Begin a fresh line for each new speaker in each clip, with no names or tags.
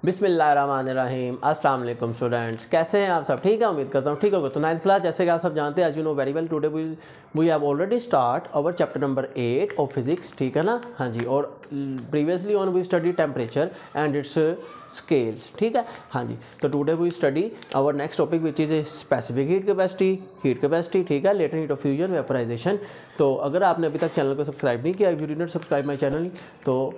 बिस्मिल्लाहिर्रहमानिर्रहीम। अस्सलाम वालेकुम स्टूडेंट्स, कैसे हैं आप सब? ठीक है, उम्मीद करता हूँ ठीक होगा। तो 9th क्लास जैसे कि आप सब जानते हैं, as you know very well, today we have already start our chapter number 8 of physics. ठीक है ना? हाँ जी। और previously on we study temperature and its scales. ठीक है, हाँ जी। तो today we study our next topic which is a specific heat capacity. ठीक है, latent heat of fusion, vaporisation. तो अगर आपने अभी तक चैनल को सब्सक्राइब नहीं किया, if you did not subscribe my channel, तो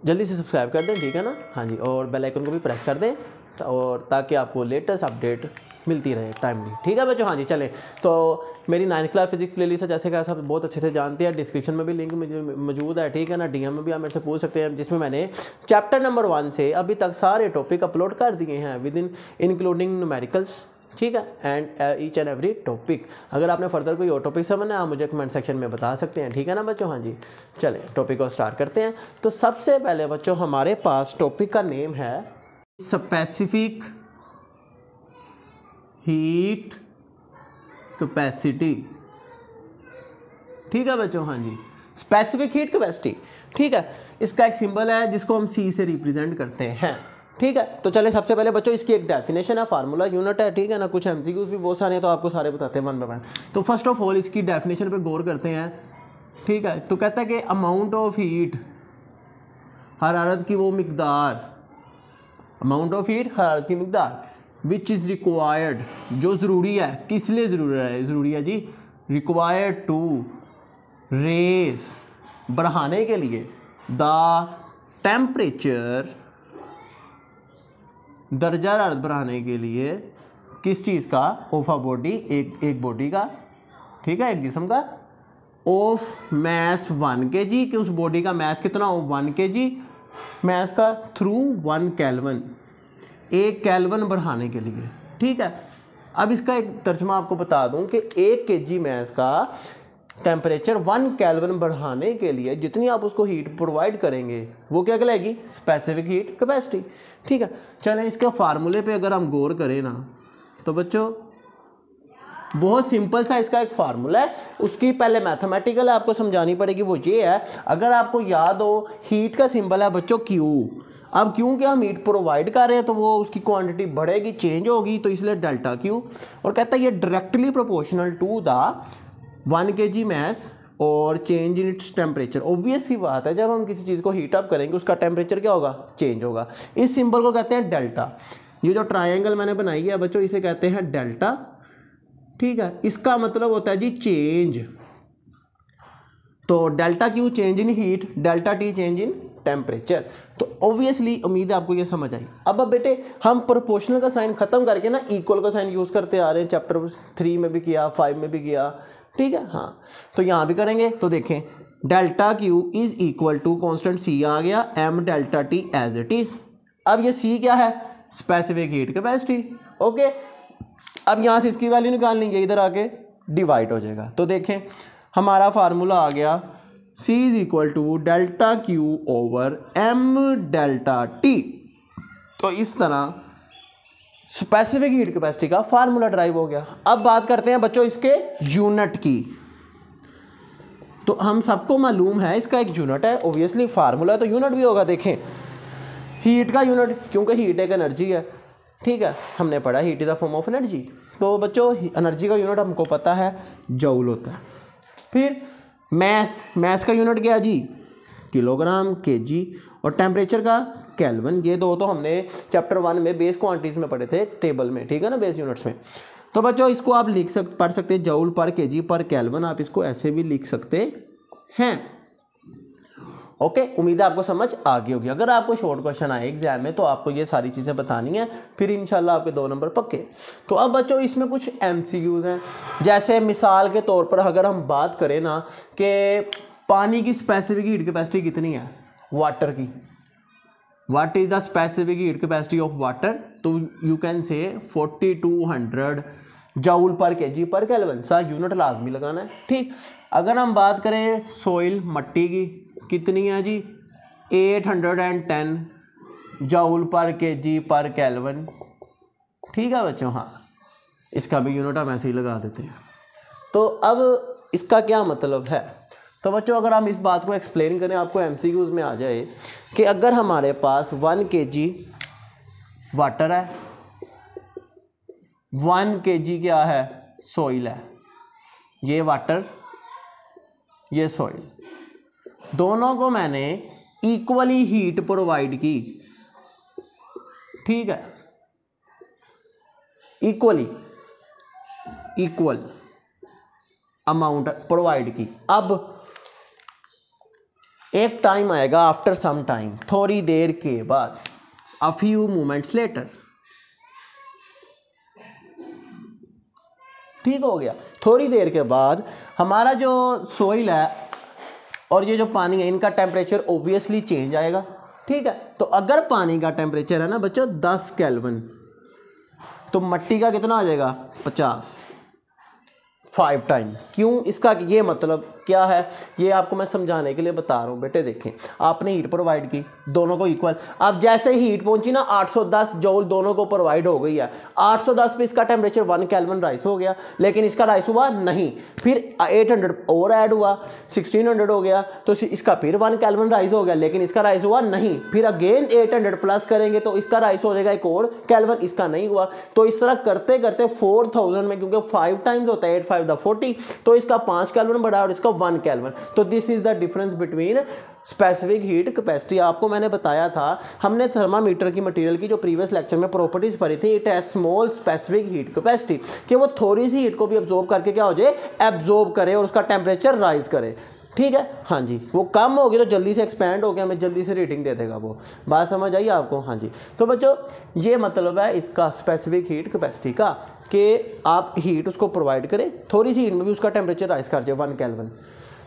जल्दी से सब्सक्राइब कर दें। ठीक है ना? हाँ जी। और बेल आइकन को भी प्रेस कर दें और ताकि आपको लेटेस्ट अपडेट मिलती रहे टाइमली। ठीक है बच्चों? हाँ जी। चलें, तो मेरी 9th क्लास फिजिक्स प्लेलिस्ट है, जैसे कि आप सब बहुत अच्छे से जानते हैं। डिस्क्रिप्शन में भी लिंक मौजूद है। ठीक है ना? डीएम में भी आप मेरे से पूछ सकते हैं, जिसमें मैंने चैप्टर नंबर 1 से अभी तक सारे टॉपिक अपलोड कर दिए हैं विद इन इंक्लूडिंग न्यूमेरिकल्स। ठीक है, and each and every topic. अगर आपने फर्दर कोई और टॉपिक समझना है, आप मुझे कमेंट सेक्शन में बता सकते हैं। ठीक है ना बच्चों? हाँ जी। चलें, टॉपिक को स्टार्ट करते हैं। तो सबसे पहले बच्चों हमारे पास टॉपिक का नेम है स्पेसिफिक हीट कैपेसिटी। ठीक है बच्चों? हाँ जी। Specific heat capacity. ठीक है, इसका एक सिंबल है जिसको हम सी से रिप्रेजेंट करते हैं। ठीक है, तो चले सबसे पहले बच्चों इसकी एक डेफिनेशन है, फार्मूला, यूनिट है। ठीक है ना? कुछ एमसीक्यूज भी बहुत सारे हैं, तो आपको सारे बताते हैं वन बाय वन। तो फर्स्ट ऑफ ऑल इसकी डेफिनेशन पे गौर करते हैं। ठीक है, तो कहता है कि अमाउंट ऑफ हीट, हरारत की वो मिकदार, अमाउंट ऑफ हीट, हरारत की मिकदार, विच इज़ रिक्वायर्ड, जो ज़रूरी है। किस लिए ज़रूरी है जी? रिक्वायर्ड टू रेज, बढ़ाने के लिए, द टेम्परेचर, दर्जा हरारत बढ़ाने के लिए, किस चीज़ का? ऑफ अ बॉडी, एक बॉडी का। ठीक है, एक जिस्म का। ऑफ मैस 1 kg, कि उस बॉडी का मैस कितना हो? 1 kg मैस का, थ्रू 1 केल्विन, 1 केल्विन बढ़ाने के लिए। ठीक है, अब इसका एक तर्जमा आपको बता दूं कि 1 kg मैस का टेम्परेचर 1 केल्विन बढ़ाने के लिए जितनी आप उसको हीट प्रोवाइड करेंगे वो क्या कहलाएगी? Specific heat capacity. ठीक है, चलें इसके फार्मूले पे अगर हम गौर करें ना, तो बच्चों बहुत सिंपल सा इसका एक फार्मूला है। उसकी पहले मैथमेटिकल आपको समझानी पड़ेगी, वो ये है। अगर आपको याद हो, हीट का सिंबल है बच्चों क्यू। अब क्योंकि हम हीट प्रोवाइड कर रहे हैं तो वो उसकी क्वांटिटी बढ़ेगी, चेंज होगी, तो इसलिए डेल्टा क्यू। और कहता है ये directly proportional to the 1 kg mass और change in its temperature. Obvious सी बात है, जब हम किसी चीज़ को हीट अप करेंगे उसका टेम्परेचर क्या होगा? चेंज होगा। इस सिंबल को कहते हैं डेल्टा। ये जो ट्रायंगल मैंने बनाई है बच्चों, इसे कहते हैं डेल्टा। ठीक है, इसका मतलब होता है जी चेंज। तो delta Q change in heat, delta T change in temperature. तो ऑब्वियसली उम्मीद है आपको ये समझ आई। अब बेटे हम प्रोपोर्शनल का साइन खत्म करके ना इक्वल का साइन यूज़ करते आ रहे हैं। चैप्टर 3 में भी किया, 5 में भी किया। ठीक है, हाँ, तो यहाँ भी करेंगे। तो देखें, delta Q is equal to constant C आ गया, M delta T as it is. अब ये सी क्या है? Specific heat capacity. ओके, अब यहाँ से इसकी वैल्यू निकालनी है, इधर आके डिवाइड हो जाएगा। तो देखें हमारा फार्मूला आ गया, C is equal to delta Q over M delta T. तो इस तरह स्पेसिफिक हीट कैपेसिटी का फार्मूला ड्राइव हो गया। अब बात करते हैं बच्चों इसके यूनिट की। तो हम सबको मालूम है इसका एक यूनिट है, ऑब्वियसली फार्मूला तो यूनिट भी होगा। देखें हीट का यूनिट, क्योंकि हीट एक एनर्जी है। ठीक है, हमने पढ़ा heat is a form of energy. तो बच्चों एनर्जी का यूनिट हमको पता है, जूल होता है। फिर मैस का यूनिट क्या जी? Kilogram, KG. और टेम्परेचर का केल्विन। ये दो तो हमने चैप्टर 1 में बेस क्वांटिटीज में पढ़े थे, टेबल में। ठीक है ना? बेस यूनिट्स में। तो बच्चों इसको आप पढ़ सकते हैं जूल पर केजी पर केल्विन। आप इसको ऐसे भी लिख सकते हैं। ओके, उम्मीद है आपको समझ आ गई होगी। अगर आपको शॉर्ट क्वेश्चन आए एग्जाम में तो आपको ये सारी चीज़ें बतानी है, फिर इंशाल्लाह आपके 2 नंबर पक्के। तो अब बच्चों इसमें कुछ एमसीक्यूज हैं। जैसे मिसाल के तौर पर अगर हम बात करें ना कि पानी की स्पेसिफिक हीट कैपेसिटी कितनी है? वाटर की। What is the specific heat capacity of water? तो यू कैन से 4200 जूल पर केजी पर केल्विन। सा यूनिट लाजमी लगाना है। ठीक, अगर हम बात करें सॉइल, मट्टी की, कितनी है जी? 810 जूल पर केजी पर केल्विन। ठीक है बच्चों? हाँ, इसका भी यूनिट हम ऐसे ही लगा देते हैं। तो अब इसका क्या मतलब है? तो बच्चों अगर हम इस बात को एक्सप्लेन करें, आपको एमसीक्यूज में आ जाए कि अगर हमारे पास 1 kg वाटर है, 1 kg क्या है, सॉइल है। ये वाटर, ये सॉइल, दोनों को मैंने इक्वली हीट प्रोवाइड की, ठीक है, इक्वल अमाउंट प्रोवाइड की। अब एक टाइम आएगा, आफ्टर सम टाइम, थोड़ी देर के बाद, अ फ्यू मोमेंट्स लेटर, ठीक हो गया। थोड़ी देर के बाद हमारा जो सॉइल है और ये जो पानी है, इनका टेम्परेचर ऑब्वियसली चेंज आएगा, ठीक है। तो अगर पानी का टेम्परेचर है ना बच्चों 10 केल्विन, तो मिट्टी का कितना आ जाएगा, 50, 5 टाइम। क्यों, इसका ये मतलब क्या है, ये आपको मैं समझाने के लिए बता रहा हूँ बेटे। देखें, आपने हीट प्रोवाइड की दोनों को इक्वल, अब जैसे हीट पहुंची ना 810 जूल दोनों को प्रोवाइड हो गई है, 810 पे इसका टेम्परेचर 1 केल्विन राइस हो गया, लेकिन इसका राइस हुआ नहीं, फिर 800 और ऐड हुआ, 1600 हो गया, तो इसका फिर 1 केल्विन राइस हो गया, लेकिन इसका राइस हुआ नहीं, फिर अगेन 800 प्लस करेंगे तो इसका राइस हो जाएगा एक और केल्विन, इसका नहीं हुआ। तो इस तरह करते करते 4000 में, क्योंकि 5 टाइम्स होता है 8 5 द 40, तो इसका 5 केल्विन बढ़ा और इसका 1 केल्विन। तो this is the difference between specific heat capacity. आपको मैंने बताया था, हमने थर्मामीटर की मटेरियल की जो प्रीवियस लेक्चर में प्रॉपर्टीज पढ़ी थी, it has small specific heat capacity, कि वो थोड़ी सी हीट को भी एब्जॉर्ब करके क्या हो जाए, एब्जॉर्ब करे और उसका टेम्परेचर राइज करे, ठीक है। हाँ जी, वो कम होगी तो जल्दी से एक्सपैंड हो गया, हमें जल्दी से रीडिंग दे देगा वो, बात समझ आई आपको। हाँ जी, तो बच्चों ये मतलब है इसका स्पेसिफिक हीट कैपेसिटी का, कि आप हीट उसको प्रोवाइड करें, थोड़ी सी हीट में भी उसका टेम्परेचर राइज कर जाए 1 केल्विन।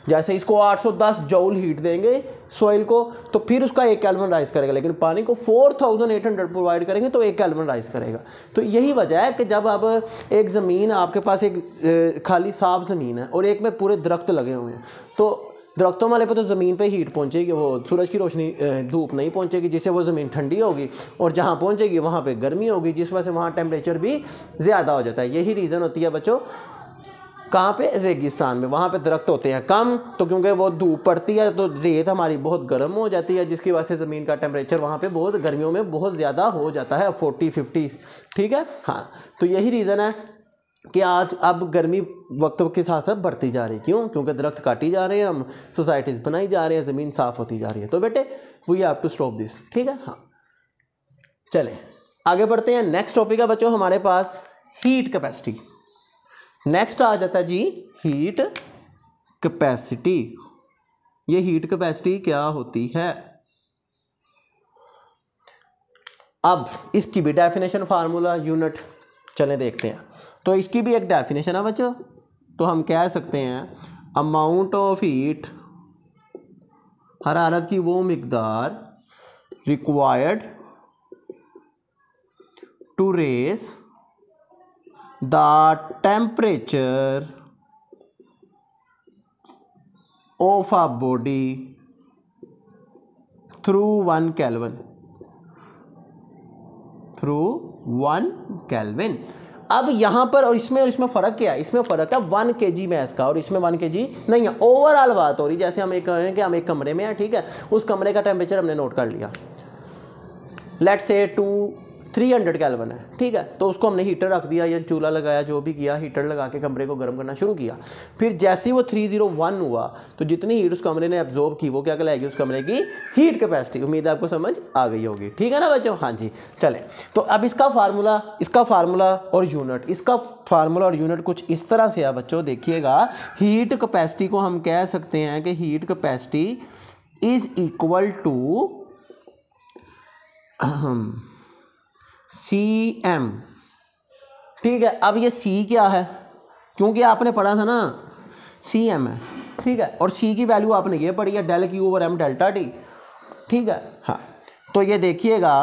जैसे इसको 810 जूल हीट देंगे सॉइल को, तो फिर उसका 1 केल्विन राइज करेगा, लेकिन पानी को 4800 प्रोवाइड करेंगे तो 1 केल्विन राइज करेगा। तो यही वजह है कि जब अब एक ज़मीन, आपके पास एक खाली साफ ज़मीन है और एक में पूरे दरख्त लगे हुए हैं, तो दरख्तों वाले पे तो ज़मीन पे हीट पहुंचेगी, वो सूरज की रोशनी, धूप नहीं पहुंचेगी, जिससे वो ज़मीन ठंडी होगी, और जहाँ पहुंचेगी वहाँ पे गर्मी होगी, जिस वजह से वहाँ टेम्परेचर भी ज़्यादा हो जाता है। यही रीज़न होती है बच्चों, कहाँ पे, रेगिस्तान में, वहाँ पे दरख्त होते हैं कम, तो क्योंकि वो धूप पड़ती है तो रेत हमारी बहुत गर्म हो जाती है, जिसकी वजह से ज़मीन का टेम्परेचर वहाँ पे बहुत गर्मियों में बहुत ज़्यादा हो जाता है, 40-50, ठीक है। हाँ, तो यही रीज़न है कि आज अब गर्मी वक्त के साथ साथ बढ़ती जा रही है। क्यों, क्योंकि दरख्त काटी जा रहे हैं, हम सोसाइटीज़ बनाई जा रहे हैं, ज़मीन साफ़ होती जा रही है। तो बेटे we have to stop this, ठीक है। हाँ, चले आगे बढ़ते हैं। नेक्स्ट टॉपिक है बच्चों हमारे पास हीट कैपेसिटी। नेक्स्ट आ जाता है जी हीट कैपेसिटी। ये हीट कैपेसिटी क्या होती है, अब इसकी भी डेफिनेशन, फार्मूला, यूनिट चले देखते हैं। तो इसकी भी एक डेफिनेशन है बच्चों, तो हम कह सकते हैं अमाउंट ऑफ हीट, हरारत की वो मिकदार required to raise the temperature of a body through 1 kelvin, through 1 kelvin. अब यहाँ पर और इसमें फ़र्क क्या है, इसमें फ़र्क है 1 kg मैस का, और इसमें 1 kg नहीं है। ओवरऑल बात हो रही, जैसे हम एक कह रहे हैं कि हम एक कमरे में हैं, ठीक है, उस कमरे का टेम्परेचर हमने नोट कर लिया, लेट्स से 300 केल्विन है, ठीक है, तो उसको हमने हीटर रख दिया या चूल्हा लगाया, जो भी किया, हीटर लगा के कमरे को गर्म करना शुरू किया। फिर जैसे ही वो 301 हुआ तो जितनी हीट उस कमरे ने एब्जॉर्ब की वो क्या कहलाएगी, उस कमरे की हीट कैपेसिटी। उम्मीद है आपको समझ आ गई होगी, ठीक है ना बच्चों। हाँ जी, चले तो अब इसका फार्मूला और यूनिट, इसका फार्मूला और यूनिट कुछ इस तरह से है बच्चों, देखिएगा। हीट कैपेसिटी को हम कह सकते हैं कि heat capacity is equal to CM, ठीक है। अब ये C क्या है, क्योंकि आपने पढ़ा था ना CM है, ठीक है, और C की वैल्यू आपने ये पढ़ी है del Q over M delta T, ठीक है। हाँ, तो ये देखिएगा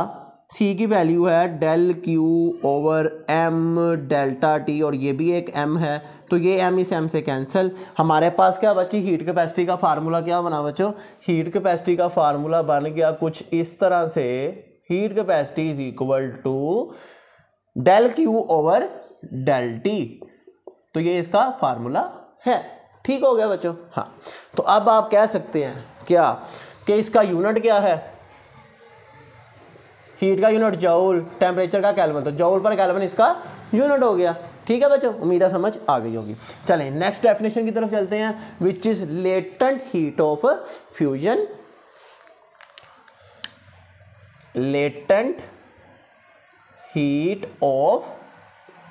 C की वैल्यू है del Q over M delta T, और ये भी एक M है, तो ये M इस M से कैंसिल। हमारे पास क्या बची, हीट कैपेसिटी का फार्मूला क्या बना बच्चों, हीट कैपेसिटी का फार्मूला बन गया कुछ इस तरह से, heat capacity is equal to del Q over del T। तो ये इसका फार्मूला है, ठीक हो गया बच्चों। हाँ, तो अब आप कह सकते हैं क्या कि इसका यूनिट क्या है, हीट का यूनिट जूल, टेम्परेचर का केल्विन, तो जूल पर केल्विन इसका यूनिट हो गया। ठीक है बच्चों, उम्मीद है समझ आ गई होगी। चलें नेक्स्ट डेफिनेशन की तरफ चलते हैं, which is latent heat of fusion. Latent heat of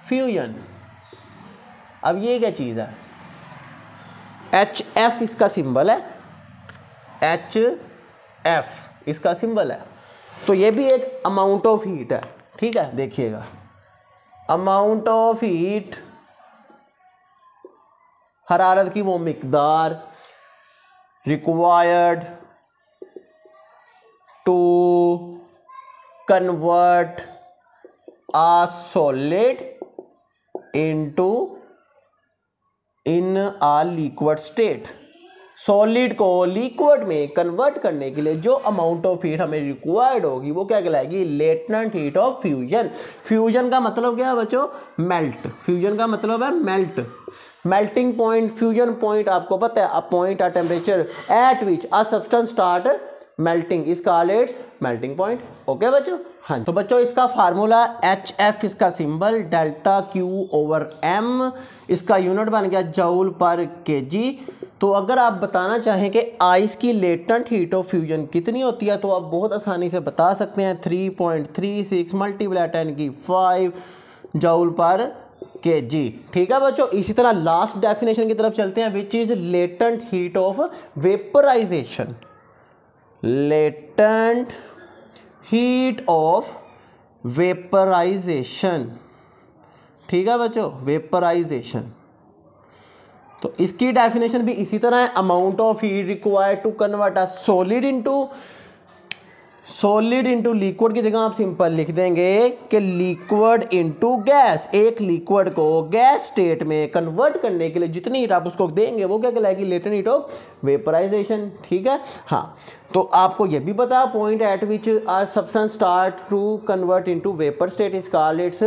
fusion, अब ये क्या चीज़ है, HF इसका सिंबल है, HF इसका सिंबल है, तो ये भी एक अमाउंट ऑफ हीट है। ठीक है, देखिएगा अमाउंट ऑफ हीट, हरारत की वो मिकदार required to convert a solid into in a liquid state। Solid को लिक्विड में कन्वर्ट करने के लिए जो अमाउंट ऑफ हीट हमें रिक्वायर्ड होगी वो क्या कहलाएगी, latent heat of fusion. Fusion का मतलब क्या है बच्चों, मेल्ट। फ्यूजन का मतलब है melt. Melting point, fusion point आपको पता है, a point a temperature at which a substance start melting is called it's melting point. Okay बच्चों, हाँ। तो बच्चों इसका फार्मूला HF इसका सिंबल, डेल्टा Q/m, इसका यूनिट बन गया जूल पर kg। तो अगर आप बताना चाहें कि आइस की लेटेंट हीट ऑफ फ्यूजन कितनी होती है तो आप बहुत आसानी से बता सकते हैं, 3.36 मल्टीप्लाई 10⁵ जूल पर kg। ठीक है बच्चों, इसी तरह लास्ट डेफिनेशन की तरफ चलते हैं, which is latent heat of vaporisation. Latent heat of vaporisation. ठीक है बच्चों, वेपराइजेशन, तो इसकी डेफिनेशन भी इसी तरह है, amount of heat required to convert a solid into liquid की जगह आप सिंपल लिख देंगे कि लिक्विड इनटू गैस। एक लिक्विड को गैस स्टेट में कन्वर्ट करने के लिए जितनी हीट आप उसको देंगे वो क्या कहलाएगी, लेटेंट हीट ऑफ वेपराइजेशन। ठीक है, हाँ। तो आपको ये भी पता, point at which our substance start to convert into vapour state is called its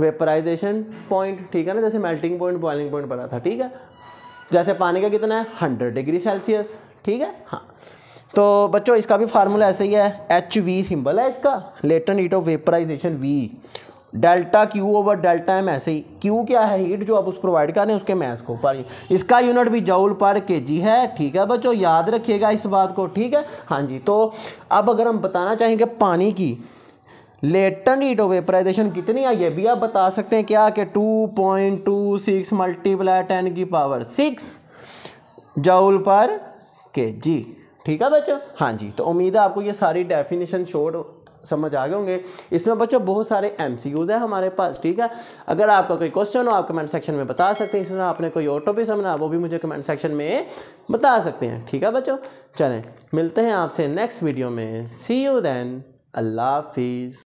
vaporisation point. ठीक है ना, जैसे मेल्टिंग पॉइंट, बॉइलिंग पॉइंट पता था। ठीक है, जैसे पानी का कितना है 100 डिग्री सेल्सियस। ठीक है, हाँ। तो बच्चों इसका भी फार्मूला ऐसे ही है, HV सिंबल है इसका, latent heat of vaporisation V, delta Q/m, ऐसे ही Q क्या है, हीट जो आप उस प्रोवाइड कर रहे हैं उसके मास को पर, इसका यूनिट भी जूल पर kg है। ठीक है बच्चों, याद रखिएगा इस बात को। ठीक है, हाँ जी। तो अब अगर हम बताना चाहेंगे पानी की लेटेंट हीट ऑफ वेपराइजेशन कितनी है, ये भी आप बता सकते हैं क्या, कि 2.26 मल्टीप्लाई 10⁶ जूल पर kg। ठीक है बच्चों, हाँ जी। तो उम्मीद है आपको ये सारी डेफिनेशन शॉर्ट समझ आ गए होंगे। इसमें बच्चों बहुत सारे MCQs है हमारे पास। ठीक है, अगर आपका कोई क्वेश्चन हो आप कमेंट सेक्शन में बता सकते हैं, इस तरह आपने कोई और टॉपिक समझना वो भी मुझे कमेंट सेक्शन में बता सकते हैं। ठीक है बच्चों, चलें मिलते हैं आपसे नेक्स्ट वीडियो में। सी यू देन, अल्लाह हाफिज़।